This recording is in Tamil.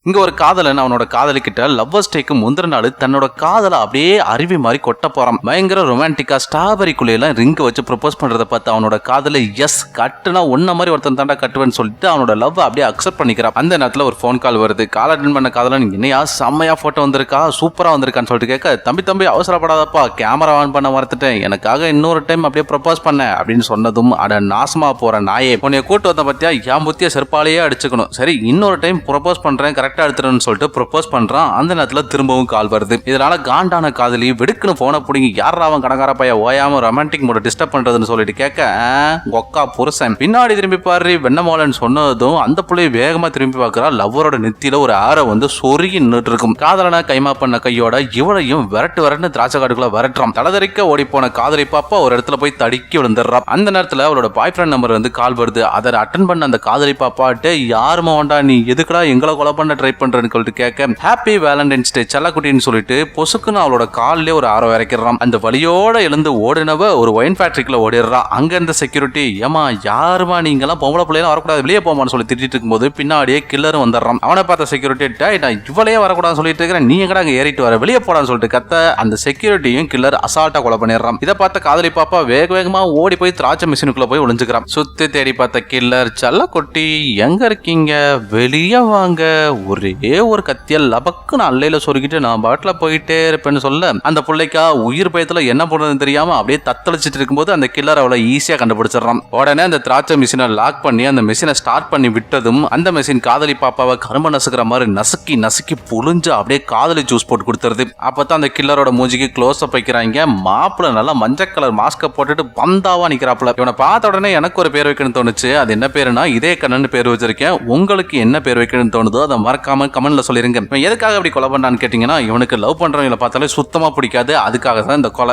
இங்க ஒரு காதலன் அவனோட காதலிக்கிட்ட லவ்வர்ஸ் டேக்கு முந்திர நாள் தன்னோட காதலை அப்படியே அருவி மாதிரி கொட்ட போறான். பயங்கர ரொமான்டிக்கா ஸ்ட்ராபெரிக்குள்ள ரிங்க வச்சு ப்ரொபோஸ் பண்றத பார்த்து அவனோட காதலை எஸ் கட்டுனா ஒன்ன மாதிரி ஒருத்தன் தாண்டா கட்டுவேன்னு சொல்லிட்டு அவனோட லவ் அப்படியே அக்செப்ட் பண்ணிக்கிறான். அந்த நேரத்துல ஒரு ஃபோன் கால் வருது. கால் அட்டெண்ட் பண்ண காதலன் என்னையா செம்மையா போட்டோ வந்திருக்கா, சூப்பரா வந்திருக்கான்னு சொல்லிட்டு கேட்க, தம்பி அவசரப்படாதப்பா, கேமரா ஆன் பண்ண மறந்துட்டேன், எனக்காக இன்னொரு டைம் அப்படியே ப்ரொபோஸ் பண்ண அப்படின்னு சொன்னதும் அட நாசமா போற நாயே, உன்னைய கூட்டு வந்த பத்தியா என் புத்திய செருப்பாலேயே அடிச்சுக்கணும், சரி இன்னொரு டைம் ப்ரொபோஸ் பண்றேன் கரெக்டா எடுத்துறேன்னு சொல்லிட்டு ப்ரொபோஸ் பண்றான். அந்த நேரத்துல திரும்பவும் கால் வருது. இதனால காண்டான காதலி வெடுக்குன்னு போன புடிங்கி யாரா அவன் கடங்கார பைய ஓயாம ரொமான்டிக் மூட டிஸ்டர்ப் பண்றதுன்னு சொல்லிட்டு கேட்க, ஒக்கா புருஷன் பின்னாடி திரும்பி பாரு வெண்ணமோலன்னு சொன்னதும் அந்த புள்ளைய வேகமா திரும்பி பார்க்கறா. லவ்வரோட நெத்தியில ஒரு ஆற வந்து சொருகி நின்றுட்டு இருக்கும். காதலனா கைமா பண்ண கையோட இவளையும் விரட்டு திராட்சை காட்டுக்குள்ள விரட்டுறான். தலதறிக்க ஓடி போன காதலி பாப்பா ஒரு இடத்துல போய் தடுக்கி விழுந்துடுறா. அந்த நேரத்துல அவளோட பாய் ஃப்ரெண்ட் நம்பர் வந்து கால் வருது. அதை அட்டன் பண்ண அந்த காதலி பாப்பாட்டு, யாருமா வேண்டா நீ எதுக்குடா எங்களை கொலை பண்ண ட்ரை பண்றேன்னு சொல்லிட்டு கேட்க, ஹாப்பி வேலண்டைன்ஸ் டே செல்லக்குட்டின்னு சொல்லிட்டு பொசுக்குன்னு அவளோட காலிலே ஒரு ஆரோ இறக்கிறான். அந்த வலியோட எழுந்து ஓடினவ ஒரு ஒயின் ஃபேக்டரிக்குள்ள ஓடிடுறான். அங்க இருந்த செக்யூரிட்டி, ஏமா யாருமா நீங்கெல்லாம் பொம்பளை பிள்ளைலாம் வரக்கூடாது வெளியே போமான்னு சொல்லி திட்டிட்டு இருக்கும்போது பின்னாடியே கில்லரும் வந்துடுறான். அவனை பார்த்த செக்யூரிட்டி, நான் இவளையே வரக்கூடாதுன்னு சொல்லிட்டு இருக்கிறேன், நீ எங்கடா அங்க ஏறிட்டு வர, வெளியே போடான்னு சொல்லிட்டு கத்த அந்த செக்யூரிட்டியும் கில்லர் அசால்ட்டா கொலை பண்ணிடுறான். இதை பார்த்த காதலி பாப்பா வேகமா ஓடி போய் திராட்சை மிஷினுக்குள்ள போய் ஒளிஞ்சுக்கிறான். சுத்தி தேடி பார்த்த கில்லர், செல்லக்குட்டி எங்க இருக்கீங்க, வெளியே வாங்க, ஒரே ஒரு கத்தியல் லபக்குன்னு அல்லையில சொருகிட்டு நான் பாட்டில போயிட்டே இருப்பேன்னு சொல்ல, அந்த பிள்ளைக்கா உயிர் பயத்துல என்ன பண்றதுன்னு தெரியாம அப்படியே தத்தளிச்சிட்டு இருக்கும்போது அந்த கில்லர் அவளை ஈஸியா கண்டுபிடிச்சிடறான். உடனே அந்த திராட்சை மிஷினை லாக் பண்ணி அந்த மிஷினை ஸ்டார்ட் பண்ணி விட்டதும் அந்த மிஷின் காதலி பாப்பாவை கரும்பு நசுக்கிற மாதிரி நசுக்கி புளிஞ்சு அப்படியே காதலி ஜூஸ் போட்டு கொடுத்துருது. அப்பதான் அந்த கில்லரோட மூஞ்சிக்கு க்ளோஸ் அப் வைக்கிறாங்க. மாப்பிள்ள நல்லா மஞ்சள் கலர் மாஸ்க போட்டுட்டு பந்தாவா நிக்கிறாப்புல. இவனை பார்த்த உடனே எனக்கு ஒரு பேர் வைக்கணும்னு தோணுச்சு. அது என்ன பேருனா இதே கண்ணன் பேர் வச்சிருக்கேன். உங்களுக்கு என்ன பேர் வைக்கணும்னு தோணுதோ அதை மறக்காம கமெண்ட்ல சொல்லிருங்க. எதுக்காக அப்படி கொலை பண்ணான்னு கேட்டீங்கன்னா, இவனுக்கு லவ் பண்றவங்களை பார்த்தாலே சுத்தமா பிடிக்காது, அதுக்காக தான் இந்த கொலை.